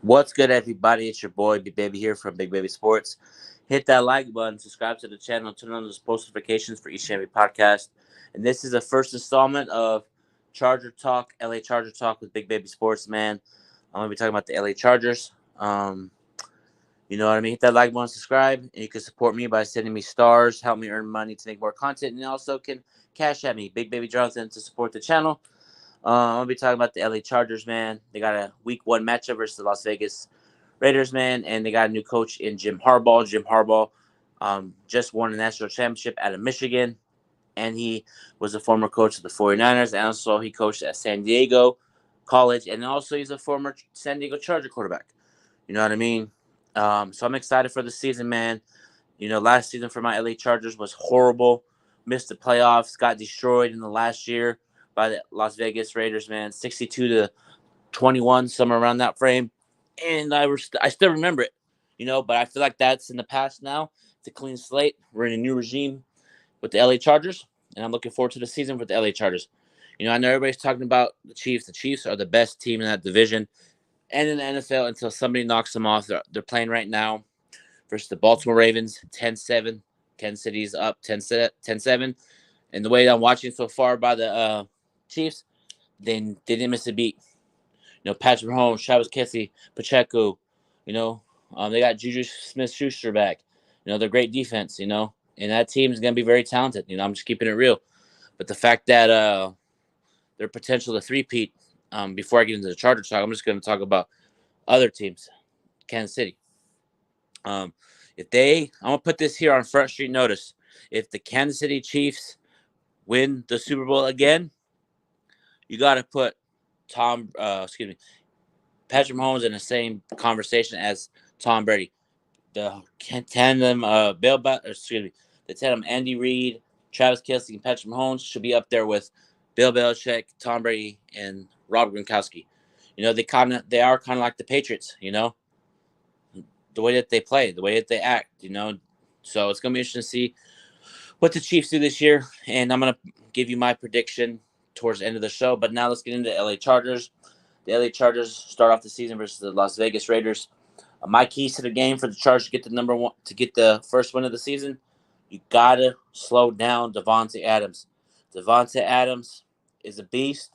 What's good, everybody? It's your boy, Big Baby here from Big Baby Sports. Hit that like button, subscribe to the channel, turn on those post notifications for each and every podcast. And this is the first installment of Charger Talk, LA Charger Talk with Big Baby Sports, man. I'm going to be talking about the LA Chargers. You know what I mean? Hit that like button, subscribe, and you can support me by sending me stars, help me earn money to make more content, and you also can cash at me, Big Baby Jonathan, to support the channel. I'm gonna be talking about the LA Chargers, man. They got a Week 1 matchup versus the Las Vegas Raiders, man, and they got a new coach in Jim Harbaugh. Jim Harbaugh just won a national championship out of Michigan, and he was a former coach of the 49ers, and also he coached at San Diego College, and also he's a former San Diego Charger quarterback. You know what I mean? So I'm excited for the season, man. You know, last season for my LA Chargers was horrible. Missed the playoffs, got destroyed in the last year by the Las Vegas Raiders, man. 62-21, somewhere around that frame. And I still remember it, you know, but I feel like that's in the past now. It's a clean slate. We're in a new regime with the LA Chargers, and I'm looking forward to the season with the LA Chargers. You know, I know everybody's talking about the Chiefs. The Chiefs are the best team in that division and in the NFL until somebody knocks them off. They're playing right now versus the Baltimore Ravens, 10-7. Kansas City's up 10-7. And the way I'm watching so far by the Chiefs, they didn't miss a beat. You know, Patrick Mahomes, Travis Kelce, Pacheco, you know, they got Juju Smith-Schuster back. You know, they're great defense, you know, and that team is going to be very talented. You know, I'm just keeping it real. But the fact that their potential to three-peat, before I get into the Chargers talk, I'm just going to talk about other teams. Kansas City. I'm going to put this here on Front Street Notice. If the Kansas City Chiefs win the Super Bowl again, you got to put Patrick Mahomes in the same conversation as Tom Brady. The tandem, the tandem Andy Reid, Travis Kelce, and Patrick Mahomes should be up there with Bill Belichick, Tom Brady, and Rob Gronkowski. You know, they are kind of like the Patriots. You know, the way that they play, the way that they act. You know, so it's gonna be interesting to see what the Chiefs do this year, and I'm gonna give you my prediction towards the end of the show. But now let's get into the LA Chargers. The LA Chargers start off the season versus the Las Vegas Raiders. My keys to the game for the Chargers to get the first win of the season. You gotta slow down Davante Adams. Davante Adams is a beast.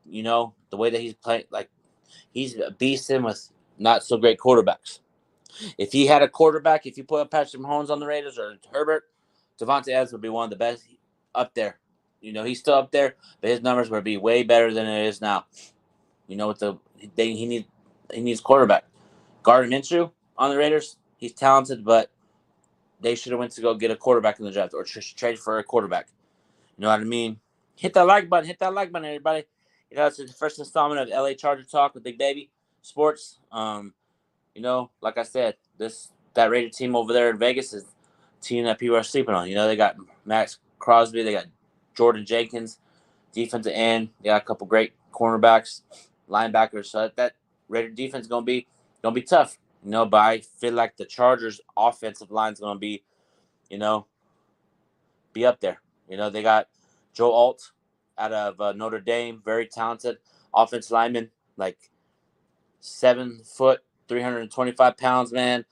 You know the way that he's playing, like he's a beast in with not so great quarterbacks. If he had a quarterback, if you put Patrick Mahomes on the Raiders or Herbert, Davante Adams would be one of the best up there. You know, he's still up there, but his numbers would be way better than it is now. You know, he needs quarterback. Gardner Minshew on the Raiders, he's talented, but they should have went to go get a quarterback in the draft or trade for a quarterback. You know what I mean? Hit that like button, everybody. You know, it's the first installment of LA Charger Talk with Big Baby Sports. You know, like I said, that Raider team over there in Vegas is a team that people are sleeping on. You know, they got Max Crosby, they got Jordan Jenkins, defensive end. They got a couple great cornerbacks, linebackers. So that Raider defense is gonna be tough. You know, but I feel like the Chargers offensive line is gonna be, you know, be up there. You know, they got Joe Alt out of Notre Dame, very talented offensive lineman, like 7 foot, 325 pounds, man.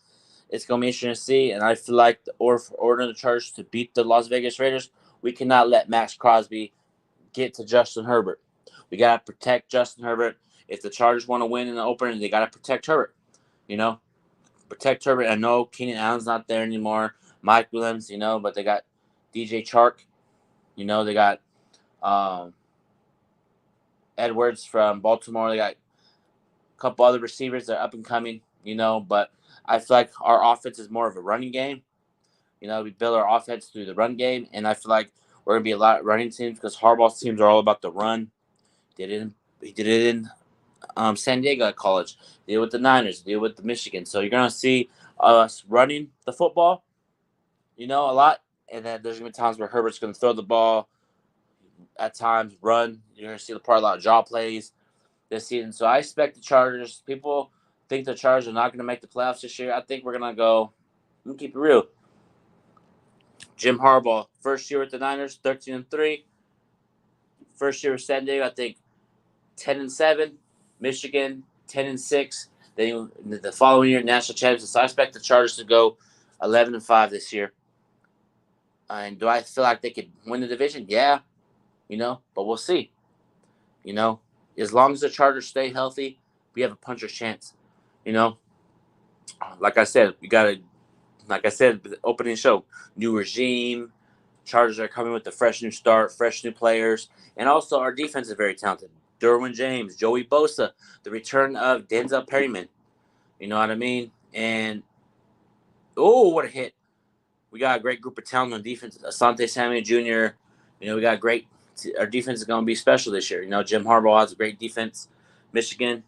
It's going to be interesting to see. And I feel like order the Chargers to beat the Las Vegas Raiders, we cannot let Max Crosby get to Justin Herbert. We got to protect Justin Herbert. If the Chargers want to win in the opener, they got to protect Herbert. You know, protect Herbert. I know Keenan Allen's not there anymore. Mike Williams, you know, but they got DJ Chark. You know, they got Edwards from Baltimore. They got a couple other receivers that are up and coming, you know, but I feel like our offense is more of a running game. You know, we build our offense through the run game, and I feel like we're going to be a lot of running teams because Harbaugh's teams are all about the run. He did it in San Diego at college. Did it with the Niners. Did it with the Michigan. So you're going to see us running the football, you know, a lot. And then there's going to be times where Herbert's going to throw the ball at times, run. You're going to see a lot of jaw plays this season. So I expect the Chargers. People think the Chargers are not going to make the playoffs this year. I think we're going to go, I'm going to keep it real. Jim Harbaugh, first year with the Niners, 13-3. First year with San Diego, I think 10-7. Michigan, 10-6. Then the following year, national champions. So I expect the Chargers to go 11-5 this year. And do I feel like they could win the division? Yeah, but we'll see. As long as the Chargers stay healthy, we have a puncher's chance. Like I said, the opening show, new regime. Chargers are coming with a fresh new start, fresh new players, and also our defense is very talented. Derwin James, Joey Bosa, the return of Denzel Perryman. You know what I mean? And what a hit! We got a great group of talent on defense. Asante Samuel Jr. We got great. Our defense is going to be special this year. Jim Harbaugh has a great defense. Michigan,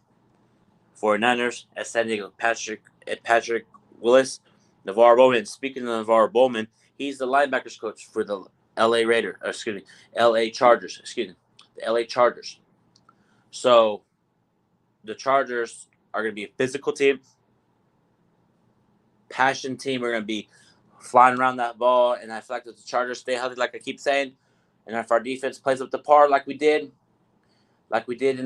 49ers at San Diego. Patrick Willis, NaVorro Bowman. Speaking of NaVorro Bowman, he's the linebackers coach for the LA Chargers. The LA Chargers. So the Chargers are going to be a physical team, passion team. We're going to be flying around that ball, and I feel like if the Chargers stay healthy, like I keep saying, and if our defense plays up to par like we did in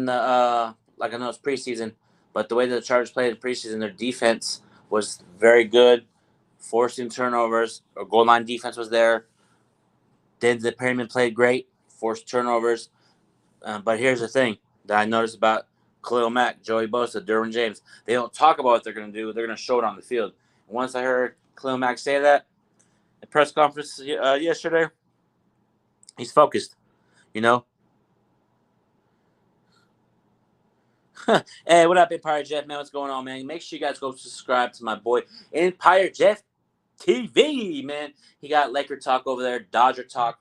the like I know it's preseason, but the way that the Chargers played in preseason, their defense was very good, forcing turnovers. Our goal line defense was there. Denzel Perryman played great, forced turnovers. But here's the thing that I noticed about Khalil Mack, Joey Bosa, Derwin James. They don't talk about what they're going to do. They're going to show it on the field. And once I heard Khalil Mack say that at the press conference yesterday, he's focused, you know. Hey, what up, Empire Jeff, man? What's going on, man? Make sure you guys go subscribe to my boy, Empire Jeff TV, man. He got Laker talk over there, Dodger talk,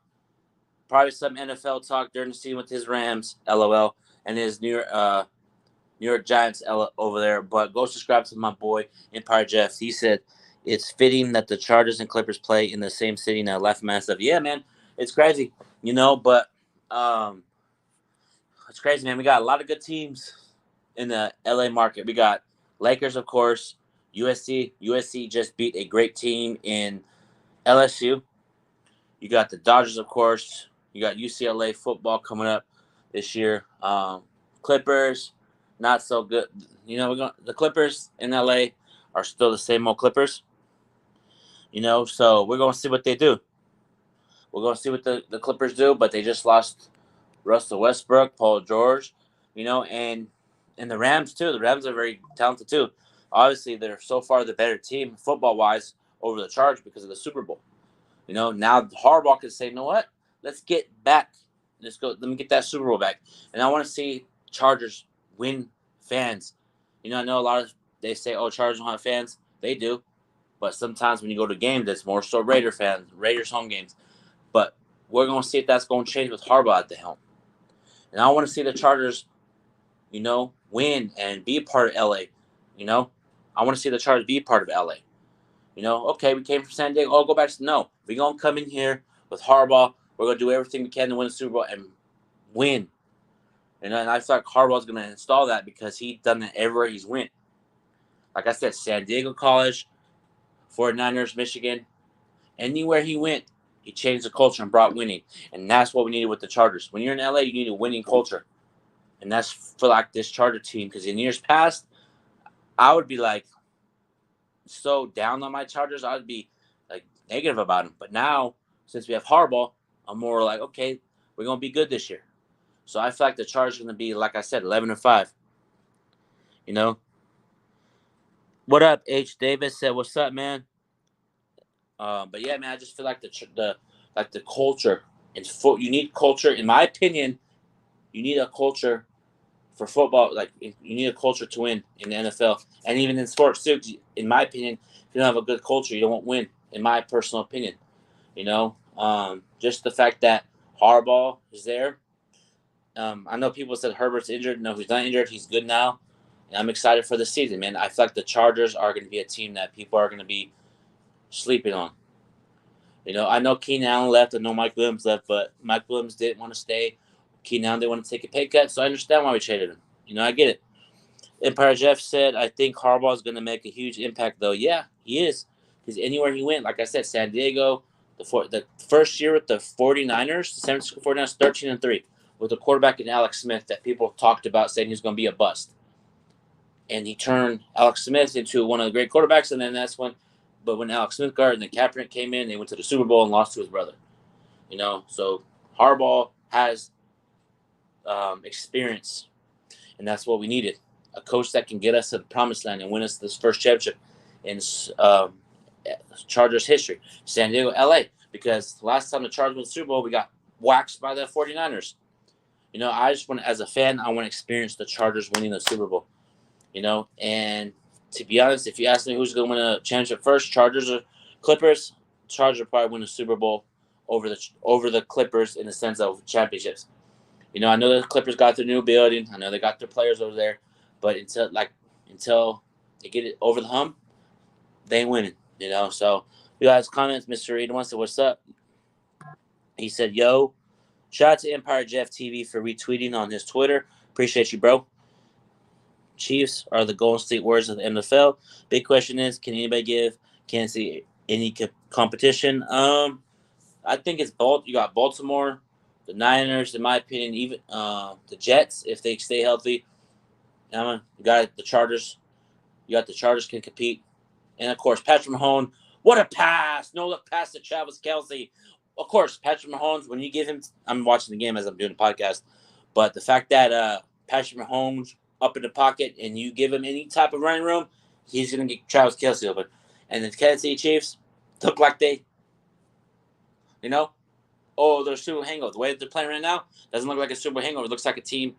probably some NFL talk during the season with his Rams, LOL, and his New York Giants over there. But go subscribe to my boy, Empire Jeff. He said it's fitting that the Chargers and Clippers play in the same city. Now, left man stuff. Yeah, man, it's crazy, but it's crazy, man. We got a lot of good teams in the LA market. We got Lakers, of course, USC. USC just beat a great team in LSU. You got the Dodgers, of course. You got UCLA football coming up this year. Clippers, not so good. The Clippers in LA are still the same old Clippers. So we're going to see what they do. We're going to see what the Clippers do, but they just lost Russell Westbrook, Paul George, and the Rams too. The Rams are very talented too. Obviously, they're so far the better team football-wise over the Chargers because of the Super Bowl. Now Harbaugh can say, you know what? Let's get back. Let's go. Let me get that Super Bowl back. And I want to see Chargers win fans. I know a lot of they say, oh, Chargers don't have fans. They do. But sometimes when you go to games, it's more so Raiders home games. But we're going to see if that's going to change with Harbaugh at the helm. And I want to see the Chargers, win and be a part of LA. I want to see the Chargers be a part of LA. Okay, we came from San Diego. Oh, go back to no. We're going to come in here with Harbaugh. We're going to do everything we can to win the Super Bowl and win. And I feel like Harbaugh's going to install that because he's done that everywhere he's went. Like I said, San Diego College, 49ers, Michigan, anywhere he went, he changed the culture and brought winning. And that's what we needed with the Chargers. When you're in LA, you need a winning culture. And that's for like this Charger team. Because in years past, I would be like so down on my Chargers. I would be like negative about them. But now, since we have Harbaugh, I'm more like, okay, we're going to be good this year. So I feel like the Chargers are going to be, like I said, 11-5. What up, H. Davis said, what's up, man? But yeah, man, I just feel like the culture you need culture. In my opinion, you need a culture for football. Like you need a culture to win in the NFL and even in sports too. In my opinion, if you don't have a good culture, you don't win. In my personal opinion, just the fact that Harbaugh is there. I know people said Herbert's injured. No, he's not injured. He's good now. And I'm excited for the season, man. I feel like the Chargers are going to be a team that people are going to be sleeping on. I know Keenan Allen left. I know Mike Williams left, but Mike Williams didn't want to stay. Keenan Allen didn't want to take a pay cut, so I understand why we traded him. I get it. Empire Jeff said, I think Harbaugh is going to make a huge impact, though. Yeah, he is. Because anywhere he went, like I said, San Diego, the first year with the 49ers, the San Francisco 49ers, 13-3, with a quarterback in Alex Smith that people talked about saying he's going to be a bust. and he turned Alex Smith into one of the great quarterbacks. And then but when Alex Smith got and then Kaepernick came in, they went to the Super Bowl and lost to his brother. So Harbaugh has experience, and that's what we needed. A coach that can get us to the promised land and win us this first championship in Chargers history. San Diego, LA, because the last time the Chargers won the Super Bowl, we got waxed by the 49ers. I just want, as a fan, I want to experience the Chargers winning the Super Bowl. And to be honest, if you ask me who's going to win a championship first, Chargers or Clippers, Chargers will probably win the Super Bowl over the Clippers in the sense of championships. I know the Clippers got their new building. I know they got their players over there, but until they get it over the hump, they ain't winning. So you guys comments. Mr. Reed wants to what's up. He said, "Yo, shout out to Empire Jeff TV for retweeting on his Twitter. Appreciate you, bro. Chiefs are the Golden State Warriors of the NFL. Big question is, can anybody give Kansas City any competition? I think it's you got Baltimore, the Niners, in my opinion, even the Jets if they stay healthy. You got the Chargers. You got the Chargers can compete, and of course Patrick Mahomes. What a pass! No look pass to Travis Kelce. Of course, Patrick Mahomes. When you give him, I'm watching the game as I'm doing the podcast, but the fact that Patrick Mahomes up in the pocket and you give him any type of running room, he's gonna get Travis Kelce open. And the Kansas City Chiefs look like they're Super hangover. The way that they're playing right now doesn't look like a Super hangover. It looks like a team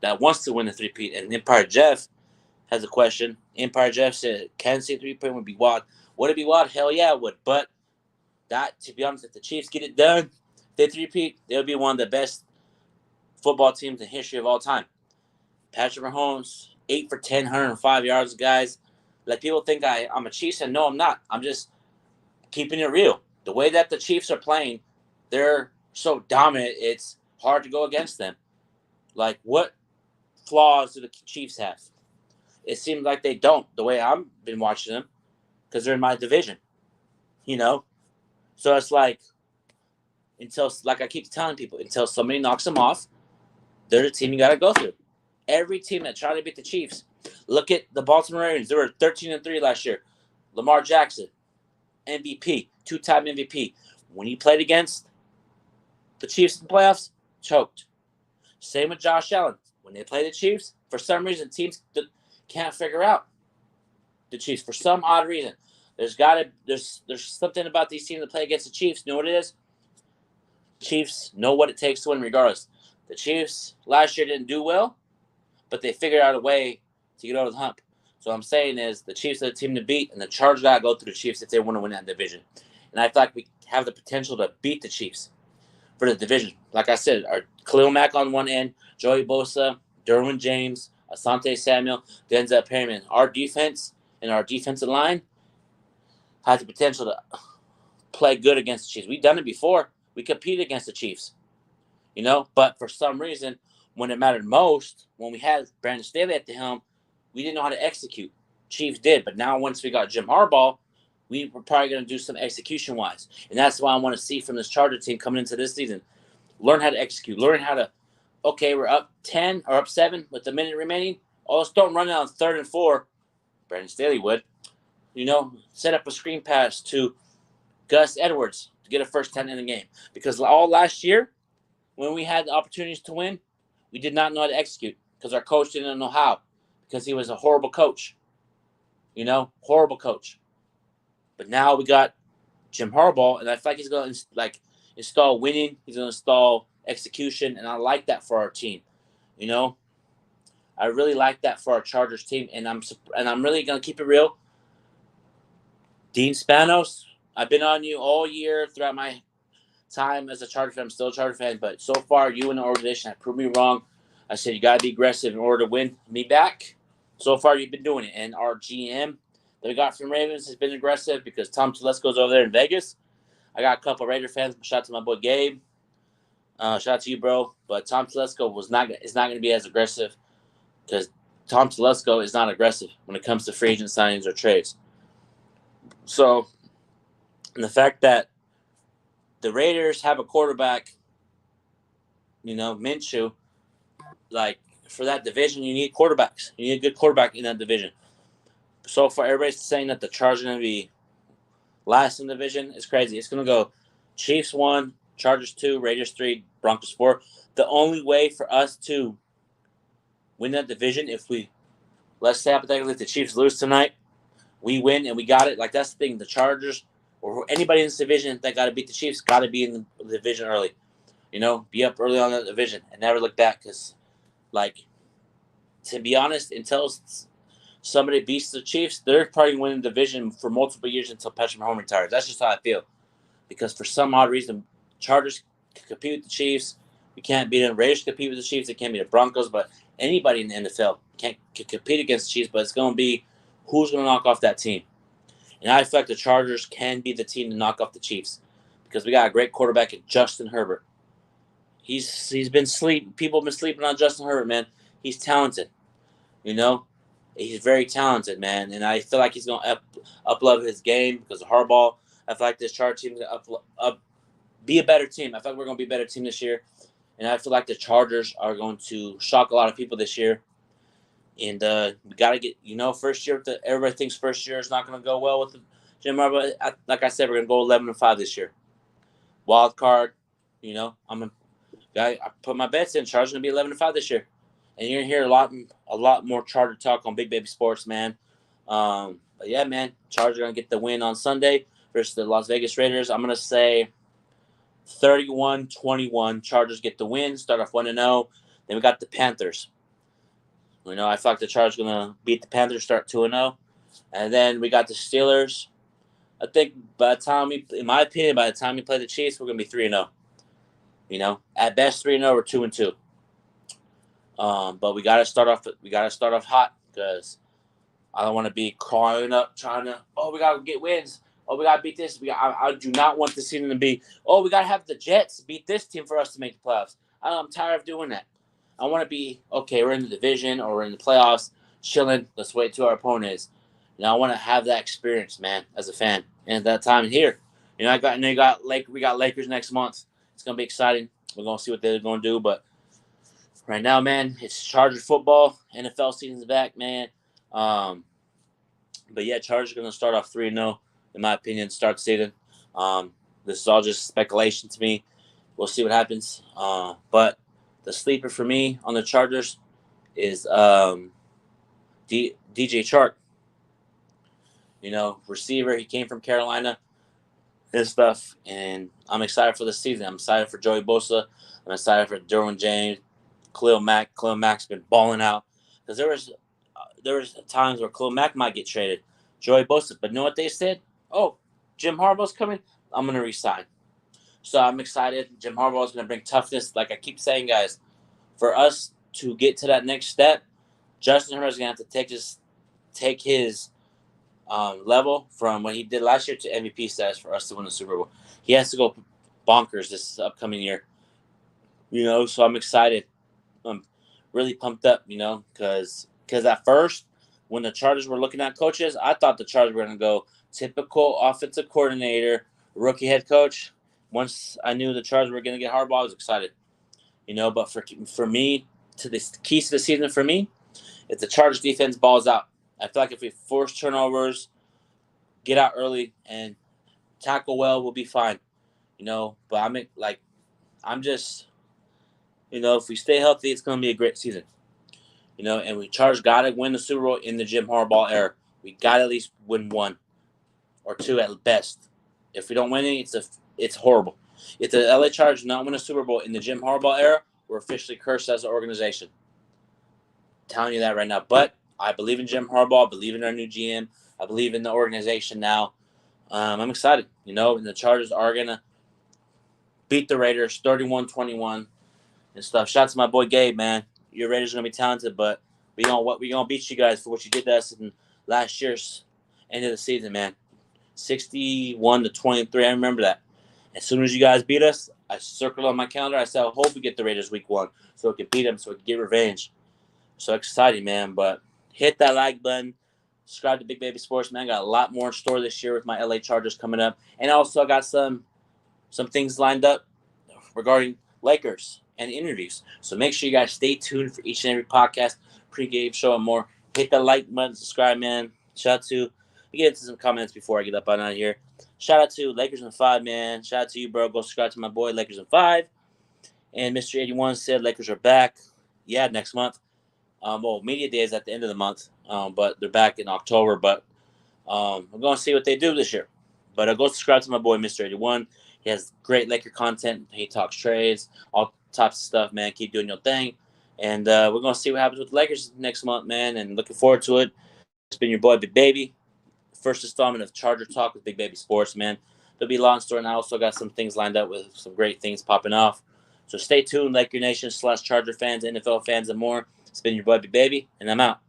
that wants to win the three-peat. And Empire Jeff has a question. Empire Jeff said, Kansas City three-peat would be wild. Would it be wild? Hell yeah, it would. But to be honest, if the Chiefs get it done, they three-peat, they'll be one of the best football teams in history of all time. Patrick Mahomes, 8 for 10, 105 yards, guys. Like, people think I'm a Chiefs fan. No, I'm not. I'm just keeping it real. The way that the Chiefs are playing, they're so dominant, it's hard to go against them. Like, what flaws do the Chiefs have? It seems like they don't, the way I've been watching them, because they're in my division. So it's like, like I keep telling people, until somebody knocks them off, they're the team you got to go through. Every team that tried to beat the Chiefs, look at the Baltimore Ravens. They were 13-3 last year. Lamar Jackson, MVP, two-time MVP. When he played against the Chiefs in the playoffs, choked. Same with Josh Allen. When they play the Chiefs, for some reason, teams can't figure out the Chiefs. For some odd reason, there's something about these teams that play against the Chiefs. You know what it is? Chiefs know what it takes to win regardless. The Chiefs last year didn't do well, but they figured out a way to get over the hump. So what I'm saying is the Chiefs are the team to beat, and the Chargers got to go through the Chiefs if they want to win that division. And I feel like we have the potential to beat the Chiefs for the division. Like I said, our Khalil Mack on one end, Joey Bosa, Derwin James, Asante Samuel, Denzel Perryman. Our defense and our defensive line has the potential to play good against the Chiefs. We've done it before. We competed against the Chiefs, but for some reason, when it mattered most, when we had Brandon Staley at the helm, we didn't know how to execute. Chiefs did, but now once we got Jim Harbaugh, we were probably going to do some execution-wise. And that's what I want to see from this Charger team coming into this season. Learn how to execute. Learn how to, okay, we're up 10 or up 7 with a minute remaining. Oh, let's don't run it on 3rd and 4. Brandon Staley would. Set up a screen pass to Gus Edwards to get a first 10 in the game. Because all last year, when we had the opportunities to win, we did not know how to execute because our coach didn't know how, because he was a horrible coach. Horrible coach. But now we got Jim Harbaugh, and I feel like he's going to install winning. He's going to install execution, and I like that for our team. I really like that for our Chargers team, and I'm really going to keep it real. Dean Spanos, I've been on you all year throughout my time as a Charger fan. I'm still a Charger fan, but so far you and the organization have proved me wrong. I said you got to be aggressive in order to win me back. So far you've been doing it, and our GM that we got from Ravens has been aggressive because Tom Telesco's over there in Vegas. I got a couple of Raider fans. Shout out to my boy Gabe. Shout out to you, bro. But Tom Telesco is not going to be as aggressive because Tom Telesco is not aggressive when it comes to free agent signings or trades. So, and the fact that the Raiders have a quarterback, Minshew, like for that division, you need quarterbacks. You need a good quarterback in that division. So far, everybody's saying that the Chargers are going to be last in the division. It's crazy. It's going to go Chiefs 1, Chargers 2, Raiders 3, Broncos 4. The only way for us to win that division, if we, let's say hypothetically, if the Chiefs lose tonight, we win and we got it. Like, that's the thing. The Chargers or anybody in this division that got to beat the Chiefs got to be in the division early. You know, be up early on the division and never look back. Because, like, to be honest, until somebody beats the Chiefs, they're probably winning the division for multiple years until Patrick Mahomes retires. That's just how I feel. Because for some odd reason, Chargers can compete with the Chiefs. We can't beat them. Raiders compete with the Chiefs. They can't beat the Broncos. But anybody in the NFL can compete against the Chiefs. But it's going to be who's going to knock off that team. And I feel like the Chargers can be the team to knock off the Chiefs because we got a great quarterback in Justin Herbert. He's been sleeping. People have been sleeping on Justin Herbert, man. He's talented. You know, he's very talented, man. And I feel like he's going to up-level his game because of Harbaugh. I feel like this Chargers team is going to be a better team. I feel like we're going to be a better team this year. And I feel like the Chargers are going to shock a lot of people this year. And we got to get, first year, everybody thinks first year is not going to go well with Jim Harbaugh. Like I said, we're going to go 11-5 this year. Wild card, I put my bets in. Chargers going to be 11-5 this year. And you're going to hear a lot more Charger talk on Big Baby Sports, man. But yeah, man, Chargers are going to get the win on Sunday versus the Las Vegas Raiders. I'm going to say 31-21. Chargers get the win, start off 1-0. Then we got the Panthers. I feel like the Chargers are going to beat the Panthers, start 2-0. And then we got the Steelers. I think in my opinion, by the time we play the Chiefs, we're going to be 3-0. At best 3-0 or 2-2. But we got to start off hot because I don't want to be crawling up trying to, we got to get wins. We got to beat this. I do not want the season to be, we got to have the Jets beat this team for us to make the playoffs. I'm tired of doing that. I want to be, okay, we're in the division or we're in the playoffs, chilling. Let's wait till our opponent is. I want to have that experience, man, as a fan. And at that time here, we got Lakers next month. It's going to be exciting. We're going to see what they're going to do. But right now, man, it's Chargers football. NFL season's back, man. But yeah, Chargers are going to start off 3-0, in my opinion, start the season. This is all just speculation to me. We'll see what happens. But the sleeper for me on the Chargers is DJ Chark. Receiver. He came from Carolina and stuff. And I'm excited for the season. I'm excited for Joey Bosa. I'm excited for Derwin James, Khalil Mack. Khalil Mack's been balling out. Because there was times where Khalil Mack might get traded. Joey Bosa. But you know what they said? Jim Harbaugh's coming. I'm going to resign. So I'm excited. Jim Harbaugh is going to bring toughness. Like I keep saying, guys, for us to get to that next step, Justin Herbert is going to have to take his level from what he did last year to MVP status for us to win the Super Bowl. He has to go bonkers this upcoming year. So I'm excited. I'm really pumped up, because at first, when the Chargers were looking at coaches, I thought the Chargers were going to go typical offensive coordinator, rookie head coach. Once I knew the Chargers were going to get Harbaugh, I was excited. But for me, to the keys to the season for me, if the Chargers defense balls out, I feel like if we force turnovers, get out early, and tackle well, we'll be fine. But I'm just, if we stay healthy, it's going to be a great season. And we Chargers got to win the Super Bowl in the Jim Harbaugh era. We got to at least win 1 or 2 at best. If we don't win any, it's horrible. If the LA Chargers not win a Super Bowl in the Jim Harbaugh era, we're officially cursed as an organization. I'm telling you that right now. But I believe in Jim Harbaugh. I believe in our new GM. I believe in the organization now. I'm excited, and the Chargers are going to beat the Raiders 31-21 and stuff. Shout out to my boy Gabe, man. Your Raiders are going to be talented, but we gonna beat you guys for what you did to us in last year's end of the season, man. 61-23. I remember that. As soon as you guys beat us, I circled on my calendar. I said, I hope we get the Raiders week 1 so we can beat them, so we can get revenge. So exciting, man. But hit that like button. Subscribe to Big Baby Sports, man. Got a lot more in store this year with my LA Chargers coming up. And also I got some things lined up regarding Lakers. and interviews. So make sure you guys stay tuned for each and every podcast, pregame show, and more. Hit the like button, subscribe, man. Shout out to, we get into some comments before I get up on out here. Shout out to Lakers in 5, man. Shout out to you, bro. Go subscribe to my boy, Lakers in 5. And Mr. 81 said Lakers are back. Yeah, next month. Media day is at the end of the month, but they're back in October. But we're going to see what they do this year. But go subscribe to my boy, Mr. 81. He has great Laker content. He talks trades, all types of stuff, man. Keep doing your thing. And we're going to see what happens with the Lakers next month, man. And looking forward to it. It's been your boy, Big Baby. First installment of Charger Talk with Big Baby Sports, man. There'll be a lot in store, and I also got some things lined up with some great things popping off. So stay tuned, Laker Nation / Charger fans, NFL fans, and more. It's been your boy, Big Baby, and I'm out.